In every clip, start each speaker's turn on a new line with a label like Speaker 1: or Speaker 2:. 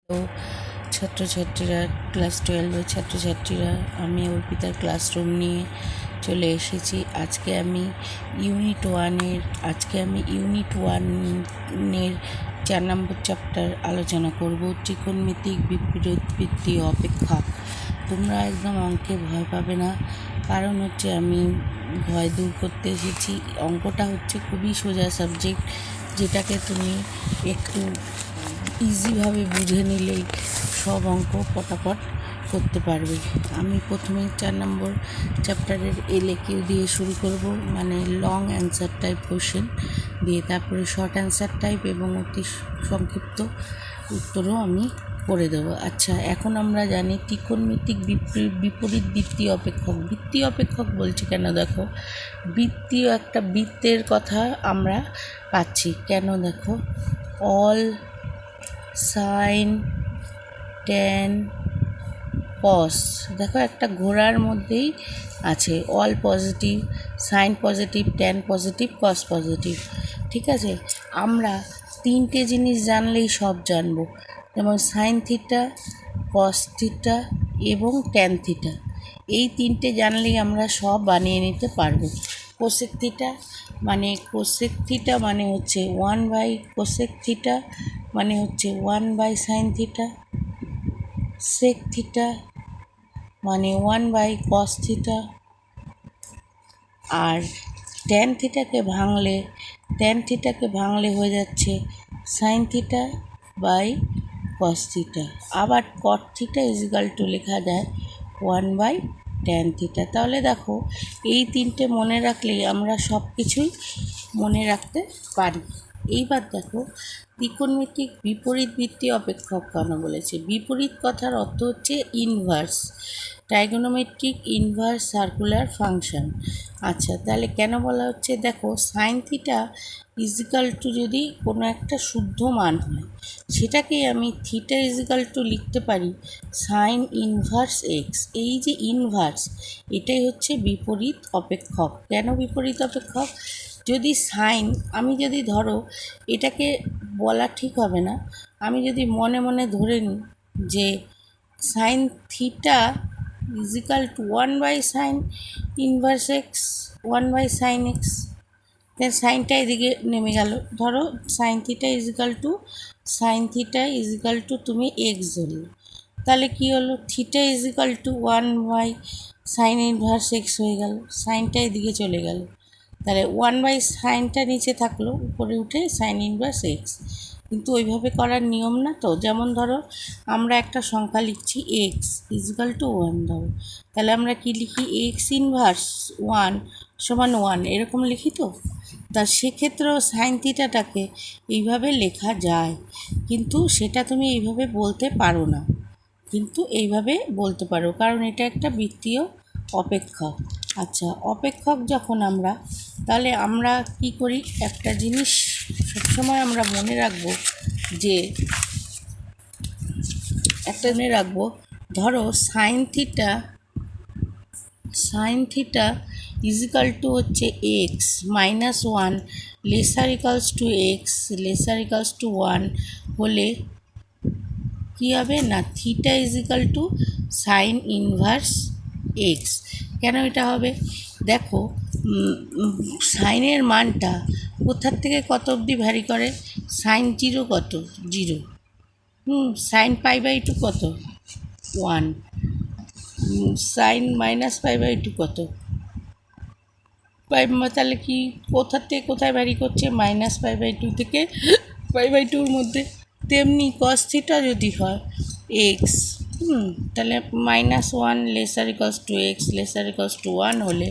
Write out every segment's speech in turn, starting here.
Speaker 1: তো ছাত্রছাত্রীরা, ক্লাস 12-এর ছাত্রছাত্রীরা, আমি অর্পিতার ক্লাসরুম নিয়ে চলে এসেছি। আজকে আমি ইউনিট ওয়ানের 4 নম্বর চ্যাপ্টার আলোচনা করব, ত্রিকোণমিতিক বিপরীতবৃত্তি অপেক্ষক। তোমরা একদম অঙ্কে ভয় পাবে না, কারণ হচ্ছে আমি ভয় দূর করতে এসেছি। অঙ্কটা হচ্ছে খুবই সোজা সাবজেক্ট, যেটাকে তুমি একটু ইজিভাবে বুঝে নিলেই সব অঙ্ক পটাপট করতে পারবে। আমি প্রথমে 4 নম্বর চ্যাপ্টারের LAQ দিয়ে শুরু করব, মানে লং অ্যান্সার টাইপ কোশ্চেন দিয়ে, তারপরে শর্ট অ্যান্সার টাইপ এবং অতি সংক্ষিপ্ত উত্তরও আমি করে দেবো। আচ্ছা, এখন আমরা জানি ত্রিকোণমিতিক বিপরীত বৃত্তি অপেক্ষক। বৃত্তি অপেক্ষক বলছি কেন, দেখো বৃত্তীয় একটা বৃত্তের কথা আমরা পাচ্ছি কেন, দেখো অল সাইন ট্যান কস, দেখো একটা ঘোড়ার মধ্যেই আছে all positive, sine positive, tan positive, cos positive. ঠিক আছে, আমরা 3টে জিনিস জানলেই সব জানবো, যেমন সাইন থিটা, কস থিটা এবং ট্যান থিটা। এই 3টে জানলেই আমরা সব বানিয়ে নিতে পারবো। কোসেক থিটা মানে হচ্ছে 1 বাই কোসেক থিটা, মানে হচ্ছে 1 by sine theta. Sec theta মানে 1 বাই কস থিটা। আর ট্যান থিটাকে ভাঙলে হয়ে যাচ্ছে sine theta by cos theta. আবার কট থিটা ইজিক্যাল টু লেখা যায় 1 বাই ট্যান থিটা। তাহলে দেখো এই 3টে মনে রাখলেই আমরা সব কিছুই মনে রাখতে পারি। এইবার দেখো ত্রিকোণমিতিক বিপরীতবৃত্তি অপেক্ষক কেন বলেছে। বিপরীত কথার অর্থ হচ্ছে inverse, trigonometric inverse circular function. আচ্ছা, তাহলে কেন বলা হচ্ছে, দেখো সাইন থিটা ইজিক্যাল টু যদি কোনো একটা শুদ্ধ মান হয়, সেটাকেই আমি থিটা ইজিক্যাল টু লিখতে পারি সাইন ইনভার্স এক্স। এই যে ইনভার্স, এটাই হচ্ছে বিপরীত অপেক্ষক। কেন বিপরীত অপেক্ষক, যদি সাইন, আমি যদি ধরো, এটাকে বলা ঠিক হবে না, আমি যদি মনে মনে ধরে নিই যে sine theta is equal to 1 by sine inverse X, 1 by sine X, then সাইনটা এদিকে নেমে গেল। ধরো সাইন থিটা ইজিক্যাল টু তুমি এক্স ধরলে, তাহলে কি হলো, theta is equal to 1 by sine inverse X হয়ে গেল, সাইনটা এদিকে চলে গেল, তাহলে 1 বাই সাইনটা নিচে থাকলো, উপরে উঠে সাইন ইনভার্স এক্স। কিন্তু ওইভাবে করার নিয়ম না তো। যেমন ধরো আমরা একটা সংখ্যা লিখছি এক্স ইজিক্যাল টু 1, ধরো, তাহলে আমরা কি লিখি, এক্স ইনভার্স 1 সমান 1, এরকম লিখি তো। তা সেক্ষেত্রেও সাইন থিটাটাকে এইভাবে লেখা যায়, কিন্তু সেটা তুমি এইভাবে বলতে পারো না, কিন্তু এইভাবে বলতে পারো, কারণ এটা একটা বৃত্তীয় অপেক্ষক। আচ্ছা, অপেক্ষক যখন আমরা, তাহলে আমরা কি করি, একটা জিনিস সবসময় আমরা মনে রাখবো, যে একটা মনে রাখবো, ধরো সাইন থিটা ইজিক্যাল টু হচ্ছে x minus 1 lesser equals to x lesser equals to 1 হলে কী হবে না, theta is equal to sine inverse x. কেন এটা হবে, দেখো সাইনের মানটা কোথার থেকে কত অবধি ভ্যারি করে, সাইন 0 কত, 0, সাইন π/2 কত, 1, সাইন -π/2 কত, তাহলে কি কোথার থেকে কোথায় ভ্যারি করছে, -π/2 থেকে π/2-র মধ্যে। তেমনি কস থিটা যদি হয় এক্স, তাহলে -1 lesser equals to x lesser equals to 1 হলে,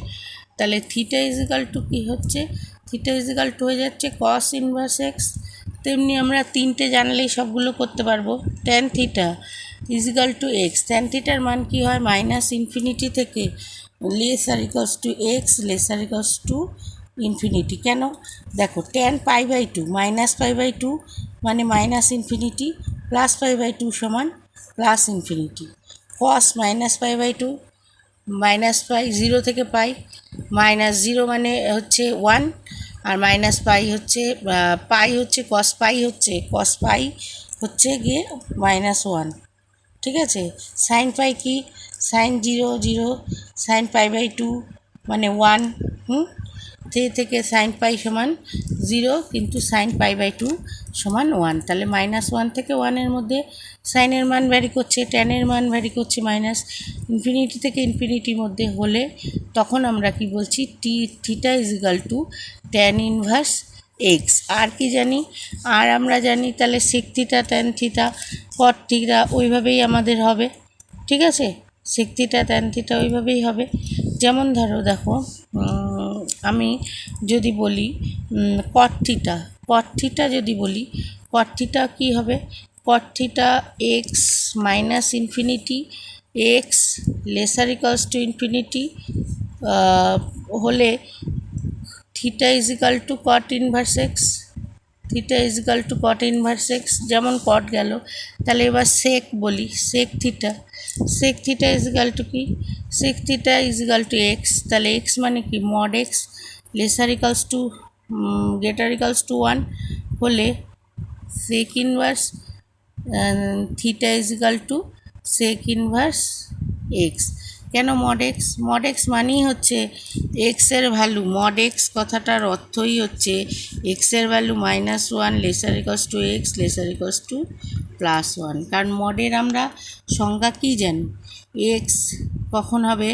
Speaker 1: তাহলে থিটা ইজিক্যাল টু কী হচ্ছে, থিটা ইজিক্যাল টু হয়ে যাচ্ছে কস ইনভার্স এক্স। তেমনি আমরা 3টে জানলেই সবগুলো করতে পারবো। Tan theta is equal to x, tan থিটার মান কী হয়, -∞ থেকে lesser equals to x lesser equals to infinity. কেন, দেখো ট্যান π/2 -π/2 মানে -∞, +π/2 সমান +∞, কস -π/2 -π 0 থেকে পাই, -0 মানে হচ্ছে 1, আর -π হচ্ছে পাই হচ্ছে কস পাই হচ্ছে গিয়ে -1, ঠিক আছে। সাইন পাই কি, সাইন 0 0, সাইন π/2 মানে 1, থেকে সাইন পাই সমান 0, কিন্তু সাইন π/2 সমান 1। তাহলে -1 থেকে 1-এর মধ্যে সাইনের মান ভ্যারি করছে, ট্যানের মান ভ্যারি করছে, ইনফিনিটি থেকে ইনফিনিটির মধ্যে হলে তখন আমরা কি বলছি, থিটা = ট্যান ইনভার্স এক্স। আর কি জানি, আর আমরা জানি তাহলে sec theta, tan theta, cot theta ওইভাবেই আমাদের হবে, ঠিক আছে। সেক থিটা, ট্যান থিটা ওইভাবেই হবে। যেমন ধরো দেখো, আমি যদি বলি কট থিটা যদি বলি, কট থিটা কী হবে, cot theta X minus infinity X lesser equals to infinity হলে theta = cot inverse X, theta = cot inverse X. যেমন কট গেল, তাহলে এবার সেক বলি, সেক থিটা = কি, সেক থিটা = এক্স। তাহলে এক্স মানে কি, mod x lesser equals to greater equals to 1 হলে sec inverse theta = sec inverse x. কেন মড এক্স মানেই হচ্ছে এক্সের ভ্যালু, মড এক্স কথাটার অর্থই হচ্ছে এক্সের value -1 lesser equals to x lesser equals to +1। কারণ মডের আমরা সংজ্ঞা কী জানি, এক্স কখন হবে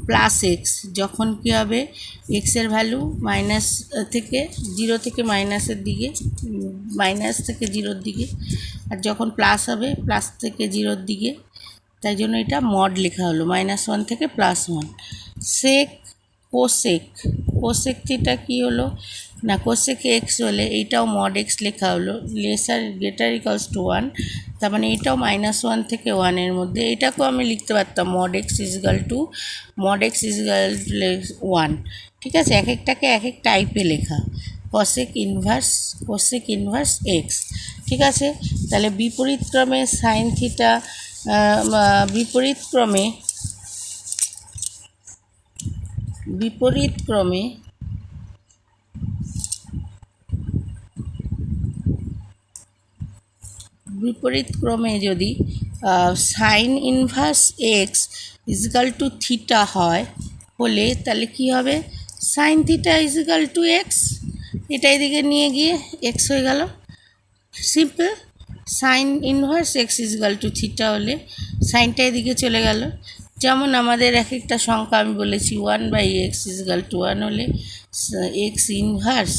Speaker 1: প্লাস এক্স, যখন কী হবে এক্সের ভ্যালু মাইনাস থেকে 0 থেকে মাইনাসের দিকে, মাইনাস থেকে 0-র দিকে, আর যখন প্লাস হবে প্লাস থেকে 0-র দিকে। তাই জন্য এটা মড লেখা হলো, -1 থেকে +1। সেক কোসেক থিটা কী হলো না, কোসেক এক্স হলে এইটাও মড এক্স লেখা হলো, লেসার গ্রেটার ইকালস টু 1, তার মানে এটাও -1 থেকে 1-এর মধ্যে। এটাকেও আমি লিখতে পারতাম মড এক্স = 1, ঠিক আছে। এক একটাকে এক এক টাইপে লেখা, কোসেক ইনভার্স এক্স, ঠিক আছে। তাহলে বিপরীত ক্রমে সাইন থিটা, বিপরীত ক্রমে যদি সাইন ইনভার্স এক্স = থিটা হয় হলে তাহলে কি হবে, সাইন থিটা = এক্স, এটা এদিকে নিয়ে গিয়ে এক্স হয়ে গেল, simple. Sign inverse x = theta হলে সাইনটা এদিকে চলে গেল। যেমন আমাদের এক একটা সংখ্যা আমি বলেছি 1/x = 1 হলে এক্স ইনভার্স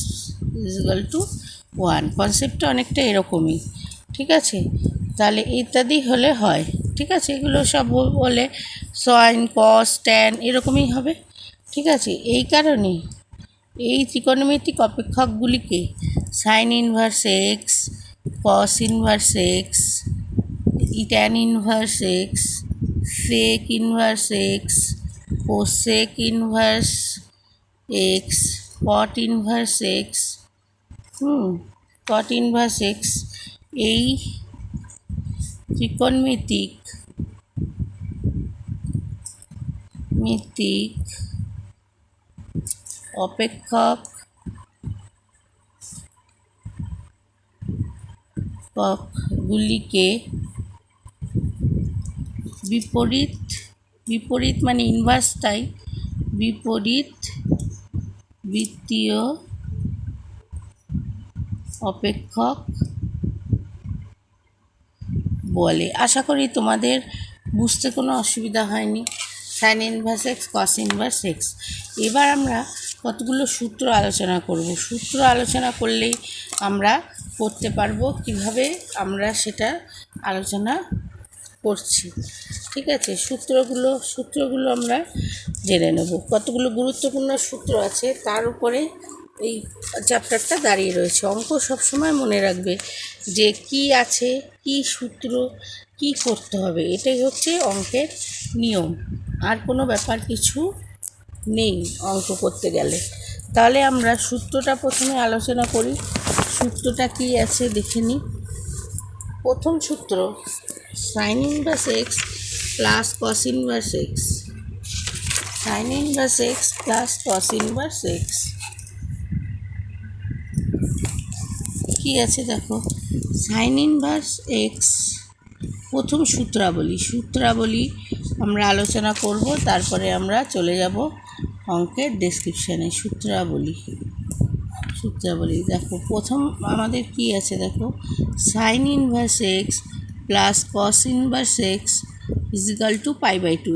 Speaker 1: = 1, কনসেপ্টটা অনেকটা এরকমই, ঠিক আছে। তাহলে ইত্যাদি হলে হয়, ঠিক আছে। এগুলো সব বলে সাইন কস ট্যান এরকমই হবে, ঠিক আছে। এই কারণে এই ত্রিকোণমিতিক অপেক্ষকগুলিকে sine inverse X, cos inverse X, tan inverse X, sec inverse x, cosec inverse X, cot inverse X, এই ত্রিকোণমিতিক অপেক্ষকগুলিকে বিপরীত মানে ইনভার্সটাই বিপরীত বৃত্তীয় অপেক্ষক বলে। আশা করি তোমাদের বুঝতে কোনো অসুবিধা হয়নি। Sign inverse X, cos inverse x. এবার আমরা কতগুলো সূত্র আলোচনা করব। সূত্র আলোচনা করলেই আমরা করতে পারবো কিভাবে আমরা সেটা আলোচনা করছি, ঠিক আছে। সূত্রগুলো আমরা জেনে নেব। কতগুলো গুরুত্বপূর্ণ সূত্র আছে তার উপরে এই চ্যাপ্টারটা দাঁড়িয়ে রয়েছে। অঙ্ক সবসময় মনে রাখবে যে কি আছে, কি সূত্র, কি করতে হবে, এটাই হচ্ছে অঙ্কের নিয়ম। আর কোনো ব্যাপার কিছু নেই অঙ্ক করতে গেলে। তাহলে আমরা সূত্রটা প্রথমে আলোচনা করি। সূত্রটা কি আছে দেখে নিই। প্রথম সূত্র, sign inverse x plus cos inverse x, sign inverse x plus cos inverse x. কি আছে দেখো, সাইন ইনভার্স এক্স, প্রথম সূত্রাবলী আমরা আলোচনা করব, তারপরে আমরা চলে যাব অঙ্কের ডেসক্রিপশানে। সূত্রাবলী দেখো, প্রথম আমাদের কি আছে দেখো, sine inverse x plus cos inverse x is equal to π/2।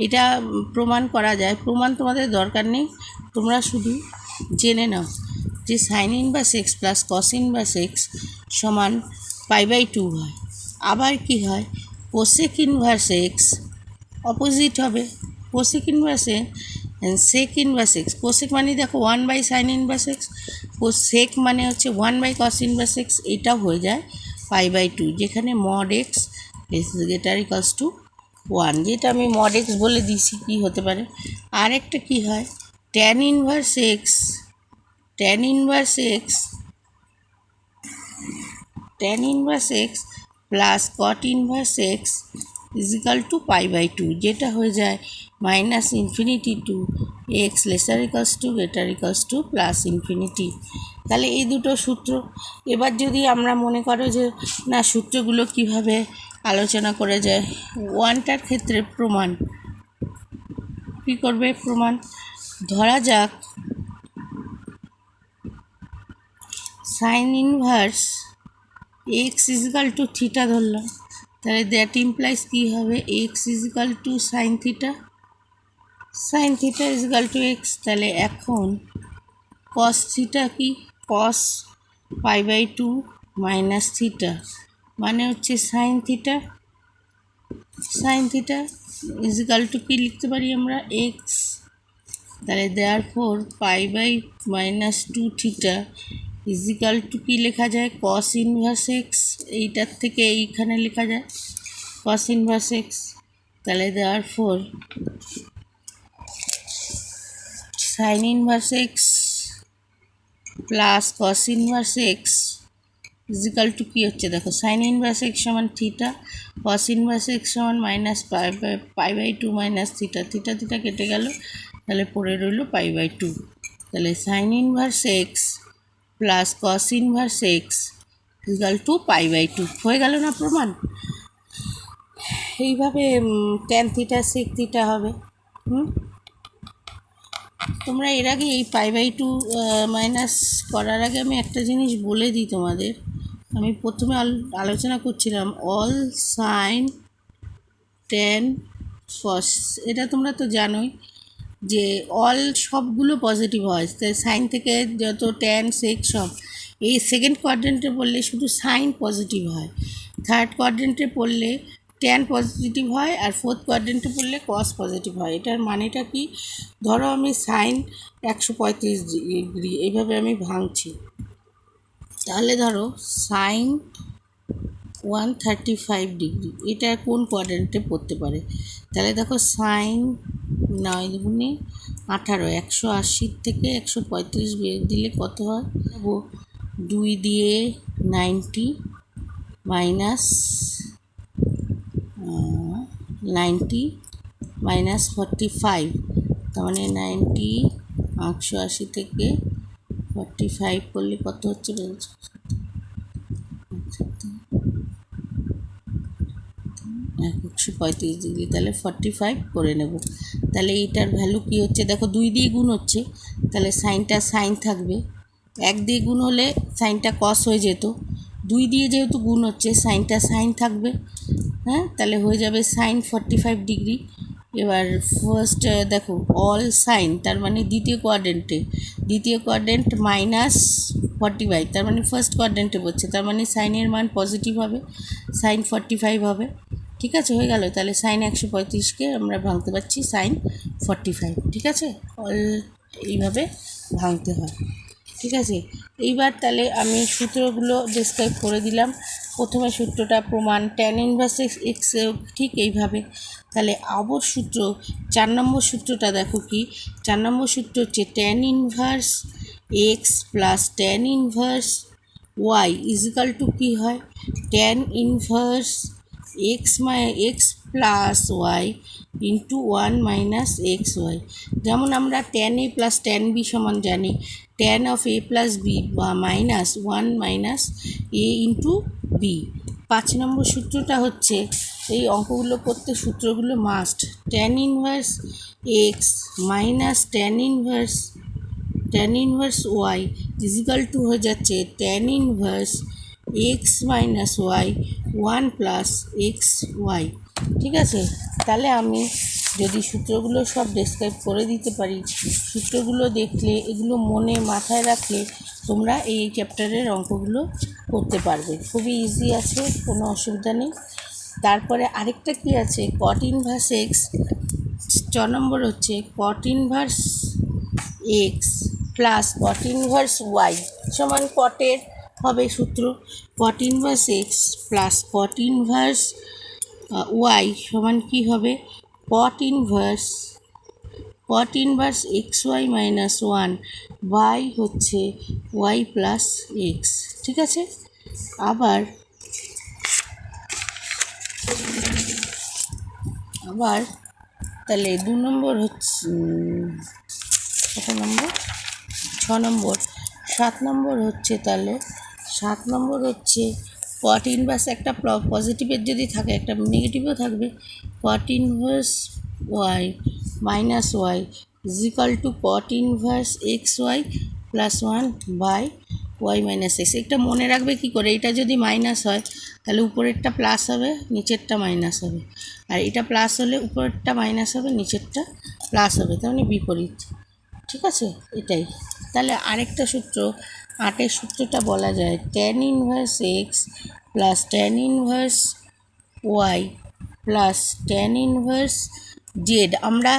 Speaker 1: এটা প্রমাণ করা যায়, প্রমাণ তোমাদের দরকার নেই, তোমরা শুধু জেনে নাও যে sine inverse x plus cos inverse x সমান π/2 হয়। আবার কি হয়, কোসেক ইনভার্স এক্স অপোজিট হবে, cosec inverse sec inverse x, cosec মানে দেখো 1/sin ইনভার্স এক্স, সেক মানে হচ্ছে 1/cos ইনভার্স এক্স, এটাও হয়ে যায় π/2, যেখানে mod x greater equals two 1, যেটা আমি মড এক্স বলে দিয়েছি কি হতে পারে। আরেকটা কি হয়, tan inverse x plus cot inverse x is equal to π/2, যেটা হয়ে যায় -minus infinity to x lesser equals to greater equals to plus infinity. তাহলে এই দুটো সূত্র। এবার যদি আমরা মনে করো যে না, সূত্রগুলো কিভাবে আলোচনা করে যায়, ওয়ানটার ক্ষেত্রে প্রমাণ কী করবে, প্রমাণ ধরা যাক sine inverse x is equal to theta ধরলাম, তাহলে দ্যাট ইমপ্লাইজ কী হবে, x is equal to sine theta is equal to x. তাহলে এখন কস থিটা কি, কস π/2 মাইনাস থিটা মানে হচ্ছে সাইন থিটা ইজিক্যাল টু কী লিখতে পারি আমরা, এক্স। তাহলে দেয়ারফর π/-2 থিটা ইজিক্যাল টু কী লেখা যায়, কস ইনভার্স এক্স, এইটার থেকে এইখানে লেখা যায় কস ইনভার্স এক্স। তাহলে therefore sine inverse x plus cos inverse x is equal to কী হচ্ছে দেখো, সাইন ইনভার্স এক্স সমান থিটা, কস ইনভার্স এক্স সমান π/2 মাইনাস থিটা কেটে গেল, তাহলে পড়ে রইল π/2। তাহলে sine inverse x plus cos inverse x is equal to π/2 হয়ে গেল না প্রমাণ। এইভাবে ট্যান থিটা সেক থিটা হবে। তোমরা এর আগে এই π/2 মাইনাস করার আগে আমি একটা জিনিস বলে দিই তোমাদের। আমি প্রথমে আলোচনা করছিলাম অল সাইন ট্যান কস, এটা তোমরা তো জানোই যে অল সবগুলো পজিটিভ হয়, তাই সাইন থেকে যত ট্যান সেক সব। এই সেকেন্ড কোয়াড্রেন্টে পড়লে শুধু সাইন পজিটিভ হয়, থার্ড কোয়াড্রেন্টে পড়লে ট্যান পজিটিভ হয়, আর ফোর্থ কোয়াড্রেন্টে পড়লে কস পজিটিভ হয়। এটার মানেটা কি, ধরো আমি সাইন 135 ডিগ্রি এইভাবে আমি ভাঙছি, তাহলে ধরো সাইন 135 ডিগ্রি, এটা কোন কোয়াড্রেন্টে পড়তে পারে, তাহলে দেখো সাইন 9×18, 180 থেকে 135 বিয়োগ দিলে কত হয়, 2 দিয়ে 90 মাইনাস 45, তার মানে 180 থেকে 45 করলে কত হচ্ছে বলছো, 135 ডিগ্রি, তাহলে 45 করে নেব। তাহলে এইটার ভ্যালু কী হচ্ছে দেখো, 2 দিয়ে গুণ হচ্ছে, তাহলে সাইনটা সাইন থাকবে, 1 দিয়ে গুণ হলে সাইনটা কস হয়ে যেত, 2 দিয়ে যেহেতু গুণ হচ্ছে সাইনটা সাইন থাকবে। হ্যাঁ, তাহলে হয়ে যাবে সাইন 45 ডিগ্রি। এবার ফার্স্ট দেখো অল সাইন, তার মানে দ্বিতীয় কোয়াড্রেন্ট মাইনাস 45, তার মানে ফার্স্ট কোয়াড্রেন্টে পড়ছে, তার মানে সাইনের মান পজিটিভ হবে, সাইন 45 হবে। ঠিক আছে, হয়ে গেল। তাহলে সাইন 135কে আমরা ভাঙতে পারছি সাইন 45। ঠিক আছে, অল এইভাবে ভাঙতে হয়। ঠিক আছে, এইবার তাহলে আমি সূত্রগুলো ডেসক্রাইব করে দিলাম। প্রথমে সূত্রটা প্রমাণ ট্যান ইনভার্স এক্স, ঠিক এইভাবে। তাহলে আবার সূত্র 4 নম্বর সূত্রটা দেখো কি, 4 নম্বর সূত্র হচ্ছে tan inverse x plus tan inverse Y is equal to কী হয়, tan inverse x plus Y into 1 minus x Y. যেমন আমরা tan A plus tan B সমান জানি tan of A plus B বা minus 1 minus A into B. 5 নম্বর সূত্রটা হচ্ছে, এই অঙ্কগুলো করতে সূত্রগুলো must. Tan inverse x minus tan inverse Y is equal to হয়ে যাচ্ছে tan inverse x minus Y 1 plus x y. ঠিক আছে, তাহলে আমি যদি সূত্রগুলো সব ডেসক্রাইব করে দিতে পারি, সূত্রগুলো দেখলে এগুলো মনে মাথায় রাখলে তোমরা এই চ্যাপ্টারের অঙ্কগুলো করতে পারবে। খুবই ইজি আছে, কোনো অসুবিধা নেই। তারপরে আরেকটা কি আছে, কট ইনভার্স এক্স। 6 নম্বর হচ্ছে cot inverse x plus cot inverse y সমান কটের হবে সূত্র cot inverse x plus cot inverse y সমান কী হবে, cot inverse x y minus 1 by হচ্ছে ওয়াই প্লাস এক্স। ঠিক আছে, আবার তাহলে 2 নম্বর হচ্ছে কত নম্বর, 6 নম্বর। 7 নম্বর হচ্ছে, তাহলে 7 নম্বর হচ্ছে কট ইনভার্স, একটা পজিটিভের যদি থাকে একটা নেগেটিভও থাকবে, cot inverse y minus y is equal to cot inverse x y plus 1 by y minus x. এটা মনে রাখবে কী করে, এটা যদি মাইনাস হয় তাহলে উপরেরটা প্লাস হবে, নিচেরটা মাইনাস হবে, আর এটা প্লাস হলে উপরেরটা মাইনাস হবে, নিচেরটা প্লাস হবে, তার মানে বিপরীত। ঠিক আছে, এটাই। তাহলে আরেকটা সূত্র, 8 সূত্রটা বলা যায় tan inverse x plus tan inverse y plus tan inverse z. আমরা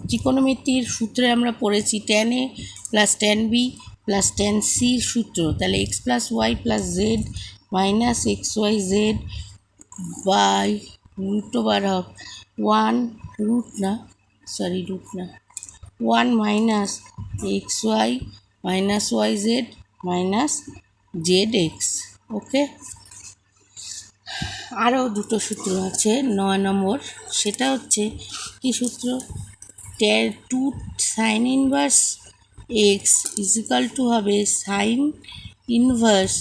Speaker 1: ত্রিকোণমিতির সূত্রে আমরা পড়েছি tan A plus tan B plus tan সির সূত্র। তাহলে x plus y plus z minus x y z by √1 1 minus x y minus y z minus z x. Okay, আরও দুটো সূত্র আছে 9 নম্বর, সেটা হচ্ছে কি সূত্র, 2 sine inverse x is equal to হবে sine inverse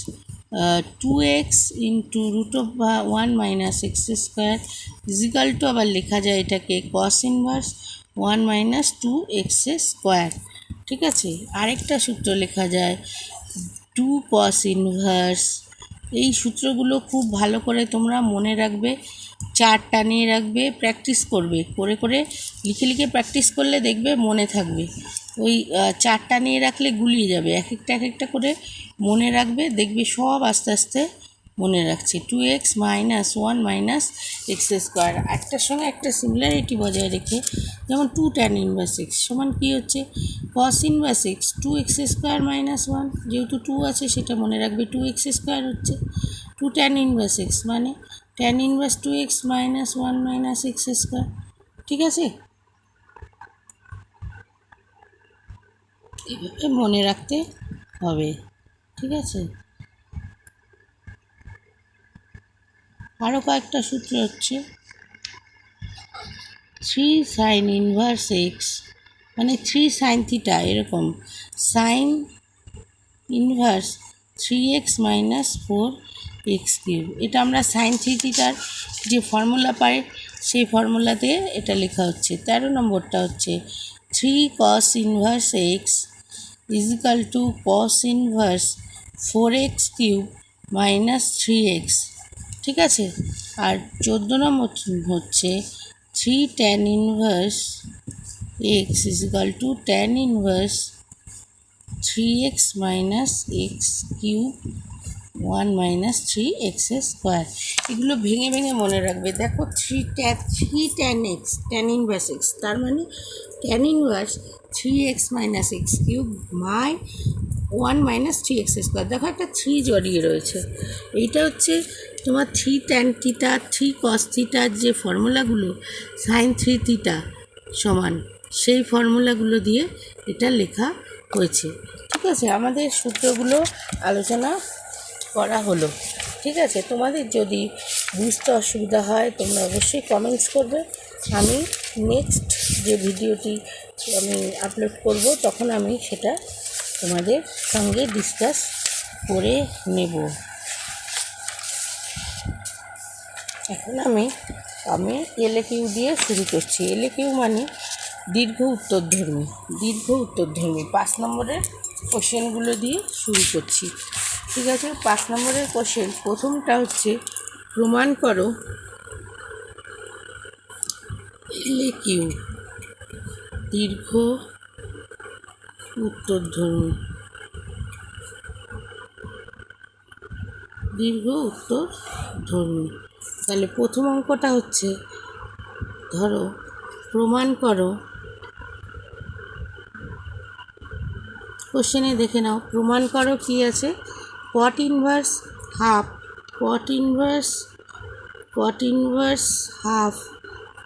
Speaker 1: 2x into √1 minus x square equal to, আবার লেখা যায় এটাকে cos inverse 1 minus 2x square. ঠিক আছে, আরেকটা সূত্র লেখা যায় 2 কস ইনভার্স। এই সূত্রগুলো খুব ভালো করে তোমরা মনে রাখবে, চারটা নিয়ে রাখবে, প্র্যাকটিস করবে, করে লিখে প্র্যাকটিস করলে দেখবে মনে থাকবে। ওই চারটা নিয়ে রাখলে গুলিয়ে যাবে, এক একটা করে মনে রাখবে, দেখবে সব আস্তে আস্তে মনে রাখছে। 2x minus 1 minus x square, একটার সঙ্গে একটা সিমিলারিটি বজায় রেখে, যেমন 2 ট্যান ইনভার্স এক্স সমান কী হচ্ছে, কস inverse x 2x square minus 1, যেহেতু 2 আছে সেটা মনে রাখবে, 2x স্কোয়ার হচ্ছে 2 ট্যান ইনভার্স এক্স মানে tan inverse 2x minus 1 minus x square. ঠিক আছে, এভাবে মনে রাখতে হবে। ঠিক আছে, আরও কয়েকটা সূত্র হচ্ছে 3 সাইন ইনভার্স এক্স মানে 3 সাইন থিটা, এরকম sign inverse 3x minus 4x cube. এটা আমরা সাইন থিটার যে ফর্মুলা পাই সেই ফর্মুলাতে এটা লেখা হচ্ছে। 13 নম্বরটা হচ্ছে 3 cos inverse x is equal to cos inverse 4x cube minus 3x। ঠিক আছে, আর 14 নম্বর হচ্ছে 3 tan inverse x is equal to tan inverse 3x minus x cube 1 minus 3x square. এগুলো ভেঙে মনে রাখবে। দেখো 3 tan x tan inverse x, তার মানে tan inverse 3x minus x cube by 1 minus 3x square. দেখো একটা 3 জড়িয়ে রয়েছে, এইটা হচ্ছে তোমার 3 ট্যান থিটা 3 কস থিটার যে ফর্মুলাগুলো সাইন 3 থিটা সমান, সেই ফর্মুলাগুলো দিয়ে এটা লেখা হয়েছে। ঠিক আছে, আমাদের সূত্রগুলো আলোচনা করা হলো। ঠিক আছে, তোমাদের যদি বুঝতে অসুবিধা হয় তোমরা অবশ্যই কমেন্টস করবে। আমি নেক্সট যে ভিডিওটি আমি আপলোড করব তখন আমি সেটা তোমাদের সঙ্গে ডিসকাস করে নেব। এখন আমি এলএকিউ দিয়ে শুরু করছি। এলএকিউ মানে দীর্ঘ উত্তরধর্মী। 5 নম্বরের কোশ্চেনগুলো দিয়ে শুরু করছি। ঠিক আছে, 5 নম্বরের কোশ্চেন প্রথমটা হচ্ছে প্রমাণ করো এলএকিউ দীর্ঘ উত্তরধর্মী। তাহলে প্রথম অঙ্কটা হচ্ছে ধরো প্রমাণ করো, কোশ্চেনে দেখে নাও, প্রমাণ করো কি আছে, cot inverse half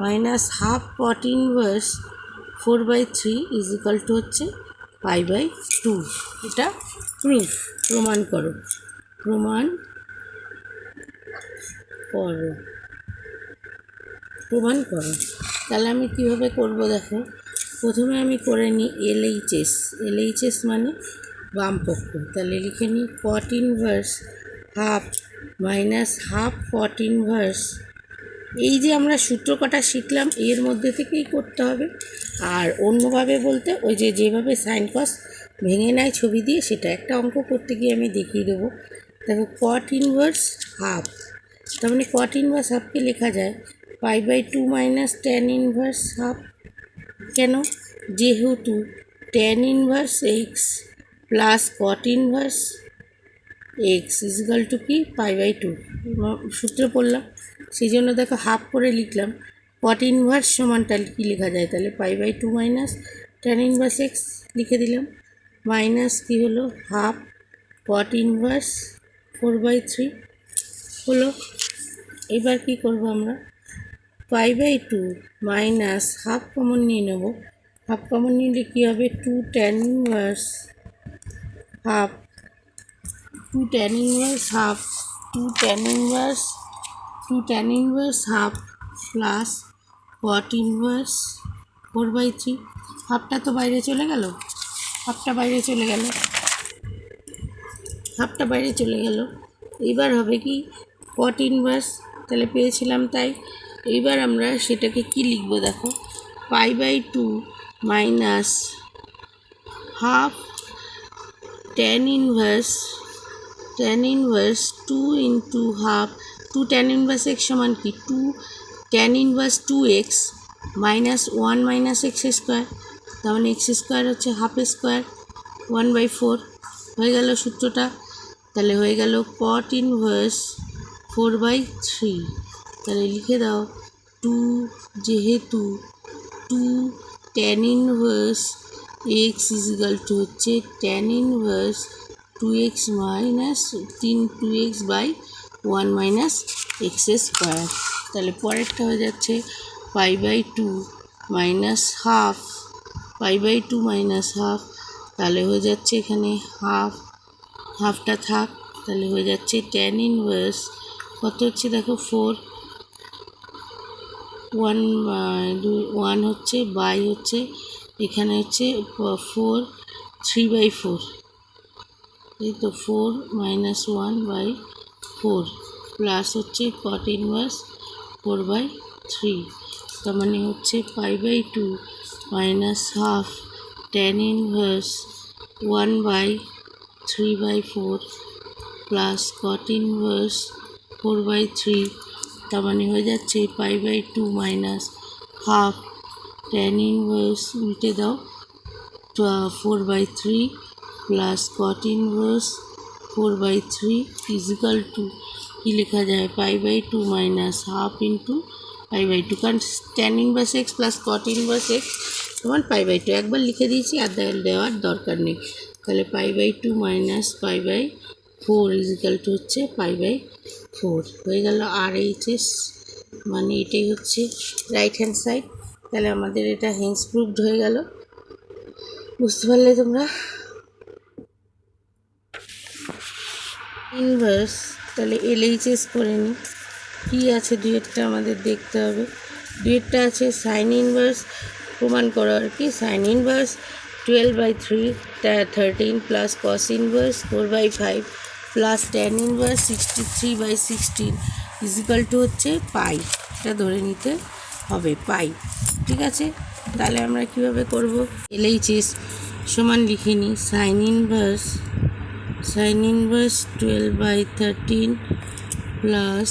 Speaker 1: minus half cot inverse 4/3 is equal to হচ্ছে π/2। এটা প্রমাণ করো। তাহলে আমি কীভাবে করব দেখো, প্রথমে আমি করে নিই এলএইচএস মানে বাম পক্ষ। তাহলে লিখে নিই cot inverse half minus half cot inverse. এই যে আমরা সূত্র কটা শিখলাম এর মধ্যে থেকেই করতে হবে। আর অন্যভাবে বলতে ওই যেভাবে সাইন কস ভেঙে নেয় ছবি দিয়ে, সেটা একটা অঙ্ক করতে গিয়ে আমি দেখিয়ে দেবো। দেখো cot ইনভার্স হাফ, তার মানে cot ইনভার্স হাফকে লেখা যায় π/2 মাইনাস tan ইনভার্স হাফ। কেন? যেহেতু tan inverse x plus cot inverse x is equal to কি π/2 সূত্রে পড়লাম, সেই জন্য দেখো হাফ করে লিখলাম। cot ইনভার্স সমানটা কী লেখা যায়, তাহলে π/2 মাইনাস tan ইনভার্স এক্স লিখে দিলাম, মাইনাস কি হলো হাফ cot ইনভার্স 4/3 হলো। এবার কি করব আমরা, π/2 মাইনাস হাফ কমন নিয়ে নেব। হাফ কমন নিলে কী হবে, 2 tan inverse half plus cot inverse 4/3। হাফটা তো বাইরে চলে গেল, হাফটা বাইরে চলে গেল। এবার হবে কি cot ইনভার্স, তাহলে পেয়েছিলাম তাই। এইবার আমরা সেটাকে কি লিখব দেখো, π/2 minus half tan inverse 2 into half, 2 tan inverse x সমান কি 2 tan inverse 2x minus 1 minus x square, তার মানে এক্স স্কোয়ার হচ্ছে হাফ স্কোয়ার 1/4 হয়ে গেল সূত্রটা। তাহলে হয়ে গেল cot ইনভার্স 4/3। তাহলে লিখে দাও 2, যেহেতু 2 tan inverse x is equal to হচ্ছে tan inverse 2x minus 2x/1 minus x square. তাহলে পরেরটা হয়ে যাচ্ছে π/2 মাইনাস হাফ, তাহলে হয়ে যাচ্ছে এখানে হাফটা থাক, তাহলে হয়ে যাচ্ছে tan ইনভার্স কত হচ্ছে দেখো 4, 1 হচ্ছে বাই হচ্ছে এখানে হচ্ছে 4 3/4, এই তো 4 মাইনাস 1/4 প্লাস হচ্ছে cot ইনভার্স 4/3, তার মানে হচ্ছে π/2 minus half tan inverse 1/3/4 plus cot inverse 4/3, তার মানে হয়ে যাচ্ছে π/2 মাইনাস হাফ tan ইনভার্স উল্টে দাও 4/3 plus cot inverse 4/3 equal to কী লেখা যায়, π/2 মাইনাস হাফ ইন্টু π/2, কারণ tan inverse x plus cot inverse x সমান π/2 একবার লিখে দিয়েছি, আর দেওয়ার দরকার নেই। তাহলে π/2 মাইনাস π/4 ইজিক্যাল টু হচ্ছে π/4 হয়ে গেল। RHS মানে এটাই হচ্ছে রাইট হ্যান্ড সাইড। তাহলে আমাদের এটা হেন্স প্রুভড হয়ে গেল, বুঝতে পারলে তোমরা। ইনভার্স তাহলে LHS করে নিই, কী আছে দুয়েরটা আমাদের দেখতে হবে। দুয়েরটা আছে সাইন ইনভার্স প্রমাণ করো আর কি। Sine inverse 12/3 plus cos inverse 4/5 plus tan inverse 63/16 is equal to হচ্ছে পাই। এটা ধরে নিতে হবে পাই। ঠিক আছে, তাহলে আমরা কিভাবে করব? LHS সমান লিখে নিই। Sign inverse 12/13 plus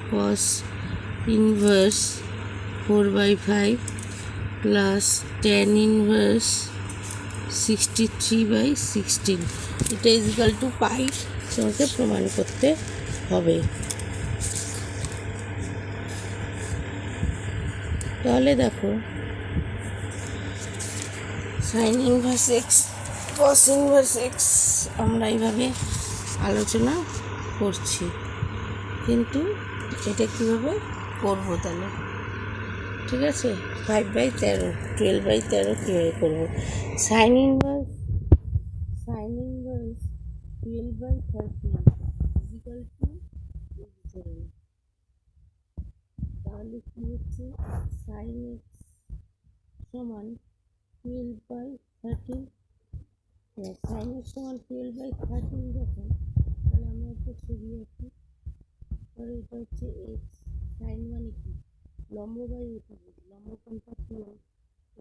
Speaker 1: cos inverse 4/5 plus tan inverse 63/16 এটা ইজিক্যাল টু পাই তোমাকে প্রমাণ করতে হবে। তাহলে দেখো sine inverse X cos inverse x আমরা এইভাবে আলোচনা করছি, কিন্তু এটা কীভাবে করবো তাহলে? ঠিক আছে, 5/13 12/13 কীভাবে করবো? Sine inverse 12/13 is equal to 7। তাহলে কী হচ্ছে? সাইন এক্স সমান 12/13 সাইন এক্স সমান 12/13 যখন, তাহলে আমরা একটা ছবি আঁকি। তাহলে এটা হচ্ছে এক্স। সাইন মানে কি? লম্ব বাই অতিভুজ। লম্ব কোণটা 12,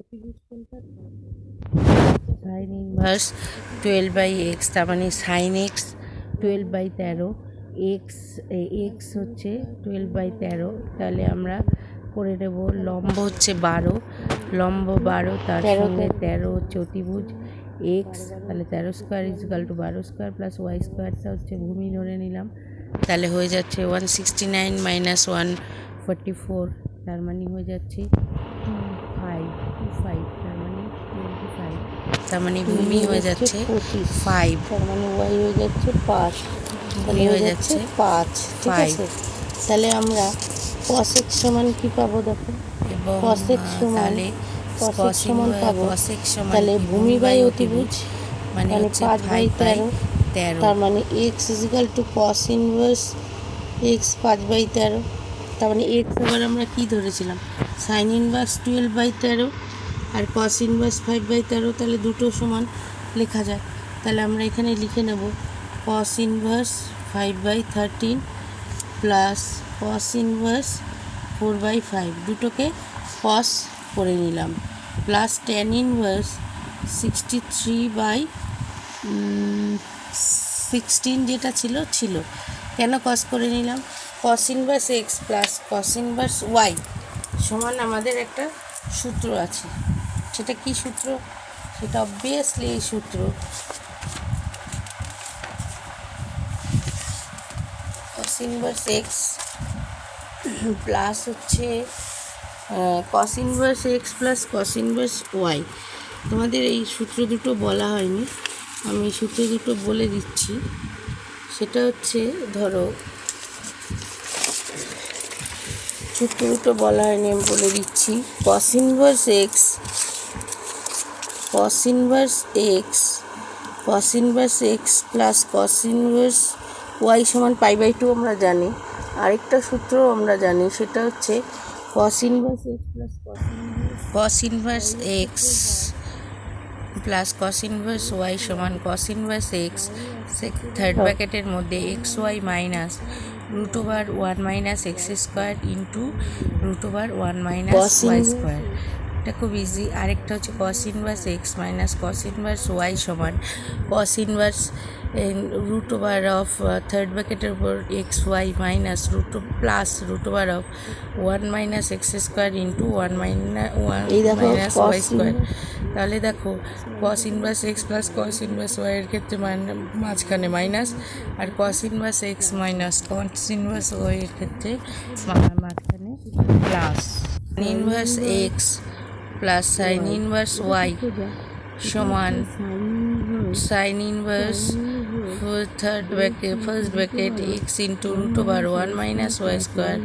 Speaker 1: অতিভুজ কোণটা 13। সাইন ইনভার্স 12/x, তার মানে সাইন এক্স 12/13, এক্স হচ্ছে 12/13। তাহলে আমরা করে নেব লম্ব হচ্ছে 12, লম্ব 12, তার সঙ্গে 13 হচ্ছে অতিভুজ এক্স। তাহলে 13 square equal to 12 square plus y স্কোয়ারটা হচ্ছে ভূমি ধরে নিলাম। তাহলে হয়ে যাচ্ছে 169 মাইনাস 144, তার মানে হয়ে যাচ্ছে 25, তার মানে 25, তার মানে ভূমি হয়ে যাচ্ছে 5, তার মানে ওয়াই হয়ে যাচ্ছে 5, ভূমি হয়ে যাচ্ছে 5। ঠিক আছে, তাহলে আমরা cos x সমান কি পাবো দেখো? cos x সমান পাবো, তাহলে ভূমি বাই অতিভুজ মানে 5/13, তার মানে x is equal to cos inverse x 5/13। তার মানে x আবার আমরা কি ধরেছিলাম? সাইন ইনভার্স 12/13 আর cos ইনভার্স 5/13, তাহলে দুটো সমান লেখা যায়। তাহলে আমরা এখানে লিখে নেব cos inverse 5/13 plus cos inverse 4/5, দুটোকে cos করে নিলাম, প্লাস tan ইনভার্স 63/16 যেটা ছিল। কেন cos করে নিলাম? cos inverse x plus cos inverse y সমান আমাদের একটা সূত্র আছে। সেটা কি সূত্র? সেটা অবভিয়াসলি এই সূত্র, cos ইনভার্স এক্স প্লাস হচ্ছে cos inverse x plus cos inverse y. তোমাদের এই সূত্র দুটো বলা হয়নি, আমি সূত্র দুটো বলে দিচ্ছি। সেটা হচ্ছে, ধরো সূত্র দুটো বলা হয়নি, আমি বলে দিচ্ছি। cos inverse x plus cos inverse y সমান π/2 আমরা জানি। আরেকটা সূত্র আমরা জানি, সেটা হচ্ছে cos inverse x plus cos inverse y সমান cos ইনভার্স এক্স থার্ড ব্র্যাকেটের মধ্যে xy minus √1 minus x square into √1 minus y square. এটা খুব ইজি। আরেকটা হচ্ছে cos inverse x minus cos inverse y সমান cos ইনভার্স √1 অফ থার্ড ব্র্যাকেটের উপর xy minus plus √1 minus x square into 1 minus y square. তাহলে দেখো cos inverse x plus cos inverse y এর ক্ষেত্রে মাঝখানে মাইনাস, আর cos inverse x minus cos inverse y এর ক্ষেত্রে মাঝখানে plus. Inverse x plus sine inverse y সমান sine inverse first bracket x into √1 minus y square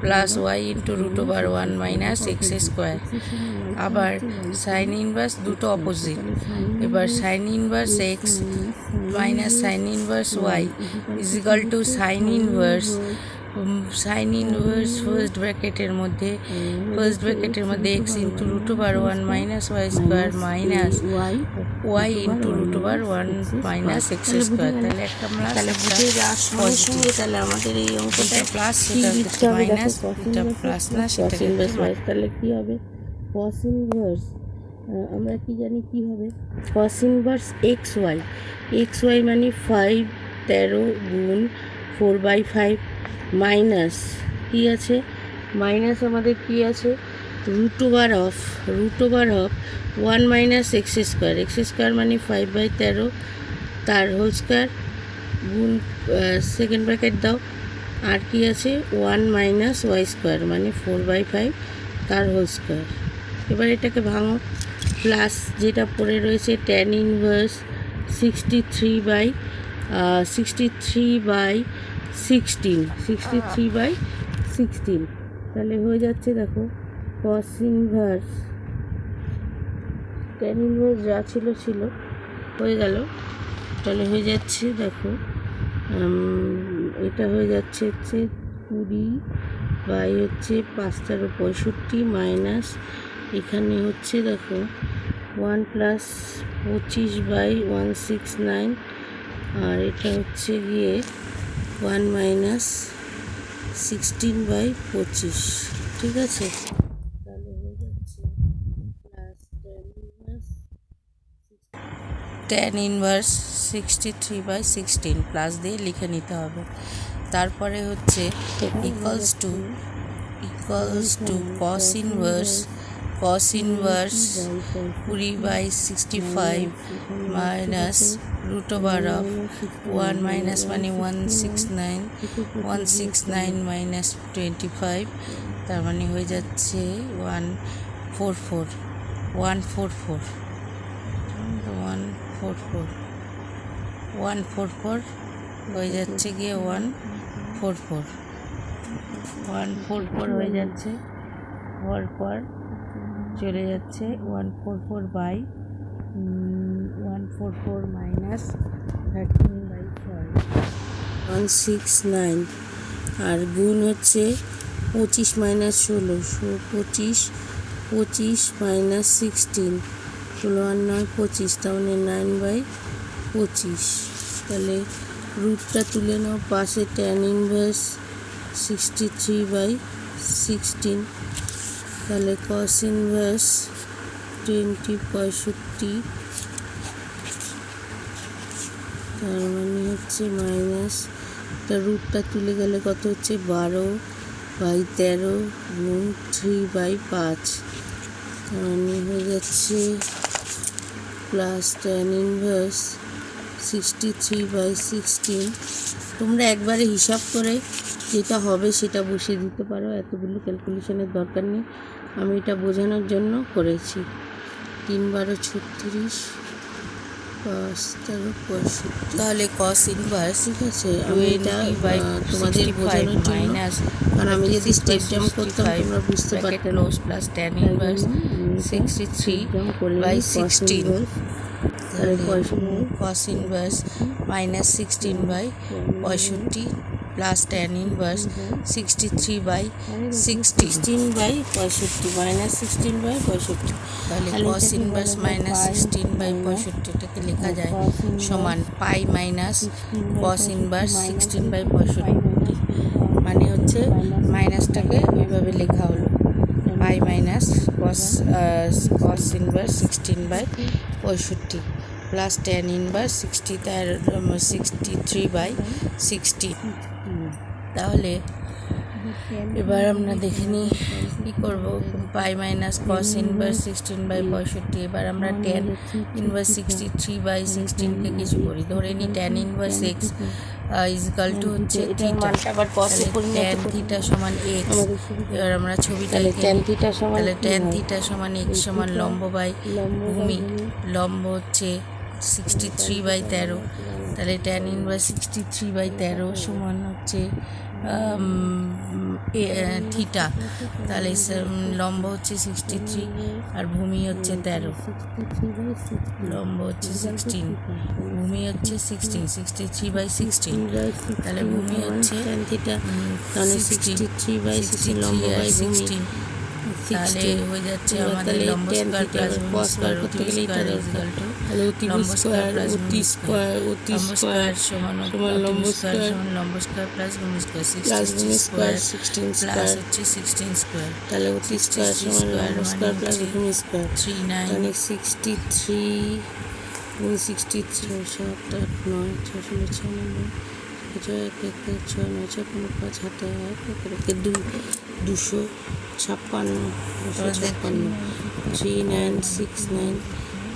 Speaker 1: plus Y into √1 minus x square. আবার sine inverse দুটো opposite. এবার sine inverse x minus sine inverse Y is equal to sine inverse sine inverse first ব্র্যাকেটের মধ্যে x into root over 1 minus y square minus Y into root over 1 minus x square. তাহলে একটা তাহলে আমাদের এই অঙ্কটা প্লাস মাইনাস এটা plus না সেটা ইনভার্স। তাহলে কী হবে কস ইনভার্স আমরা কি জানি কী হবে কস ইনভার্স এক্স ওয়াই মানে 5 গুণ 4/5 মাইনাস কী আছে মাইনাস আমাদের কী আছে root over of 1 minus x square মানে 5/13 তার হোল স্কোয়ার গুণ সেকেন্ড ব্র্যাকেট দাও আর কি আছে 1 মাইনাস ওয়াই স্কোয়ার মানে 4/5 তার হোল স্কোয়ার। এবার এটাকে ভাঙো প্লাস যেটা পড়ে রয়েছে ট্যান ইনভার্স 63/16 তাহলে হয়ে যাচ্ছে দেখো কস ইনভার্স ট্যান ইনভার্স যা ছিল হয়ে গেল। তাহলে হয়ে যাচ্ছে দেখো এটা হয়ে যাচ্ছে 20/5 মাইনাস এখানে হচ্ছে দেখো 1 + 25/169 আর এটা হচ্ছে গিয়ে 1 মাইনাস 16/25 ঠিক আছে। তাহলে হয়ে যাচ্ছে প্লাস ট্যান ইনভার্স 63/16 প্লাস দিয়ে লিখে নিতে হবে। তারপরে হচ্ছে equals to cos inverse 20/65 minus root over of 1 minus মানে 169 মাইনাস 25 তার মানে হয়ে যাচ্ছে 144 হয়ে যাচ্ছে গিয়ে 144 হয়ে যাচ্ছে পর চলে যাচ্ছে 144 মাইনাস 13/5 169 আর গুণ হচ্ছে 25 মাইনাস 16 25 মাইনাস 16 16 9 25 তাহলে 9/25 তাহলে রুটটা তুলে নাও পাশে ট্যান ইনভার্স 63/16 তাহলে কস ইনভার্স 20/65 তার মানে হচ্ছে মাইনাস এটা রুটটা তুলে গেলে কত হচ্ছে 12/13 গুণ 3/5 তার মানে হয়ে যাচ্ছে প্লাস ট্যান ইনভার্স 63/16 তোমরা একবারে হিসাব করে যেটা হবে সেটা বসিয়ে দিতে পারো, এতগুলো ক্যালকুলেশনের দরকার নেই। আমি এটা বোঝানোর জন্য করেছি। 3 × 36 5 × 65 তাহলে কস ইনভার্স ঠিক আছে। আমি এটা তোমাদের বোঝানোর জন্য কারণ আমি যদি স্টেপ জাম্প করতাম তোমরা বুঝতে পারতে plus tan inverse 63/16 cos inverse minus 16/65 plus tan inverse 63/60 minus 16/65 তাহলে কস ইনভার্স মাইনাস 16/65 এটাকে লেখা যায় সমান পাই মাইনাস কস ইনভার্স 16/65 মানে হচ্ছে মাইনাসটাকে ওইভাবে লেখা হলো pi minus cos inverse 16/65 plus tan inverse 63/60 তাহলে এবার আমরা দেখে নিই কী করবো পাই মাইনাস কস ইনভার্স 16/65 এবার আমরা ট্যান ইনভার্স 63/16কে কিছু করি ধরে নিই tan inverse x is equal to হচ্ছে ট্যান থিটা সমান এক্স। এবার আমরা ছবিটা তাহলে ট্যান থিটা সমান এক্স সমান লম্ব বাই ভূমি লম্ব হচ্ছে 63/13 তাহলে ট্যান ইনভার্স 63/13 সমান হচ্ছে থিটা, তাহলে লম্ব হচ্ছে 63 আর ভূমি হচ্ছে 13, লম্ব হচ্ছে 16, ভূমি হচ্ছে 16, 63/16, তাহলে ভূমি হচ্ছে
Speaker 2: tan থিটা তাহলে 63/16 লম্ব বাই ভূমি,
Speaker 1: তাহলে হয়ে যাচ্ছে আমাদের লম্ব স্কয়ার প্লাস ভূমি
Speaker 2: cos
Speaker 1: স্কয়ার
Speaker 2: করতে
Speaker 1: অতি
Speaker 2: গেলে এটা
Speaker 1: স্কয়ার
Speaker 2: দরকার,
Speaker 1: ইকুয়াল টু
Speaker 2: তাহলে অতি
Speaker 1: লম্ব স্কয়ার
Speaker 2: স্কয়ার
Speaker 1: প্লাস ভূমি স্কয়ার, লম্ব স্কয়ার সমান
Speaker 2: লম্ব স্কয়ার
Speaker 1: লম্ব স্কয়ার প্লাস ভূমি স্কয়ার,
Speaker 2: প্লাস ভূমি
Speaker 1: 60
Speaker 2: স্কয়ার
Speaker 1: স্কয়ার
Speaker 2: 16
Speaker 1: প্লাস
Speaker 2: স্কয়ার,
Speaker 1: হচ্ছে 16 স্কয়ার,
Speaker 2: তাহলে অতি স্কয়ার সমান লম্ব স্কয়ার প্লাস ভূমি স্কয়ার,
Speaker 1: 39,
Speaker 2: তাহলে 63 63 7 8 9 696 6 হাতে 256 3969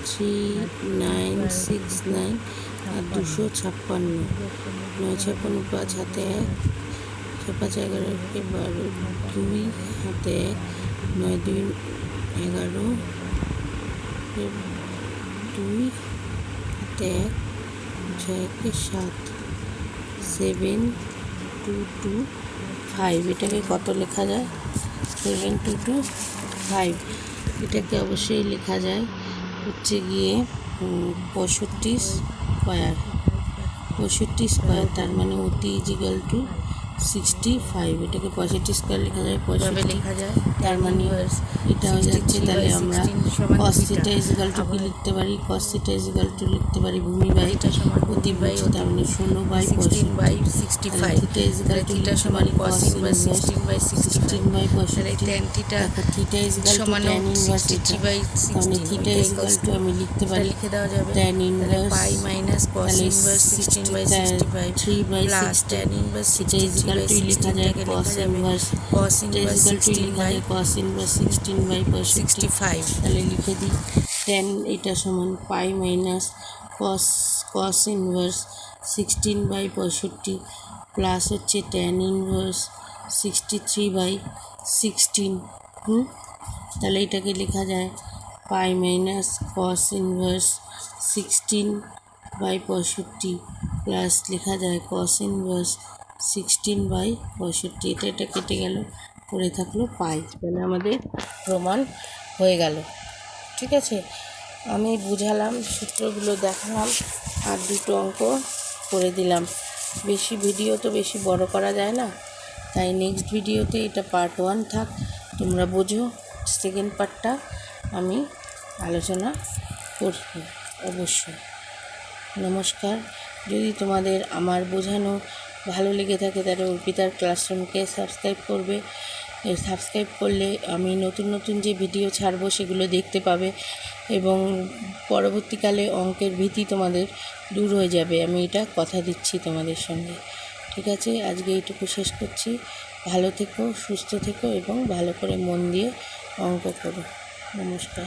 Speaker 2: 3969 আর 256 9 হাতে 1 6 5 11 12 হাতে 1 9 2 11 2 হাতে 1 6 7 7 2 2 5, এটাকে কত লেখা যায়? 7 2 2 5, এটাকে অবশ্যই লেখা যায় হচ্ছে গিয়ে 65 স্কোয়ার, তার মানে অতি ইজিক্যাল টু 65, এটাকে 65 স্কোয়ার লেখা যায়, 65
Speaker 1: লেখা যায়,
Speaker 2: তার মানে এটা হয়ে যাচ্ছে। তাহলে আমরা cos থিটা ইজিক্যাল টু কি লিখতে পারি? cos থিটা ইজিক্যাল টু লিখতে পারি ভূমি বাই অতি বাই, তার মানে 16/65, থিটা ইজিক্যাল টু থিটা সমান cos inverse 16/65,
Speaker 1: tan theta
Speaker 2: theta is equal to tan inverse, তাহলে থিটা ইজিক্যাল টু আমি লিখতে পারি
Speaker 1: লিখে দেওয়া যাবে
Speaker 2: tan inverse
Speaker 1: pi minus cos inverse 16/65 plus tan inverse
Speaker 2: theta is equal to লেখা যায় cos ইনভার্স
Speaker 1: 16/65,
Speaker 2: তাহলে লিখে দিই tan এটা সমান পাই মাইনাস cos ইনভার্স 16/65 প্লাস হচ্ছে tan ইনভার্স 63/16, তাহলে এটাকে লেখা যায় পাই মাইনাস cos ইনভার্স 16/65 প্লাস লেখা যায় cos ইনভার্স 16/65, এটা কেটে গেল, পড়ে থাকলো পাই। তাহলে আমাদের প্রমাণ হয়ে গেল। ঠিক আছে, আমি বুঝালাম, সূত্রগুলো দেখালাম আর দুটো অঙ্ক করে দিলাম। বেশি ভিডিও তো বেশি বড় করা যায় না, তাই নেক্সট ভিডিওতে এটা পার্ট 1 থাক, তোমরা বোঝো। সেকেন্ড পার্টটা আমি আলোচনা করব অবশ্যই। নমস্কার। যদি তোমাদের আমার বোঝানো ভালো লেগে থাকে তাহলে অর্পিতার ক্লাসরুমকে সাবস্ক্রাইব করবে। সাবস্ক্রাইব করলে আমি নতুন নতুন যে ভিডিও ছাড়বো সেগুলো দেখতে পাবে এবং পরবর্তীকালে অঙ্কের ভীতি তোমাদের দূর হয়ে যাবে, আমি এটা কথা দিচ্ছি তোমাদের সঙ্গে। ঠিক আছে, আজকে এইটুকু শেষ করছি। ভালো থেকো, সুস্থ থেকো এবং ভালো করে মন দিয়ে অঙ্ক করো। নমস্কার।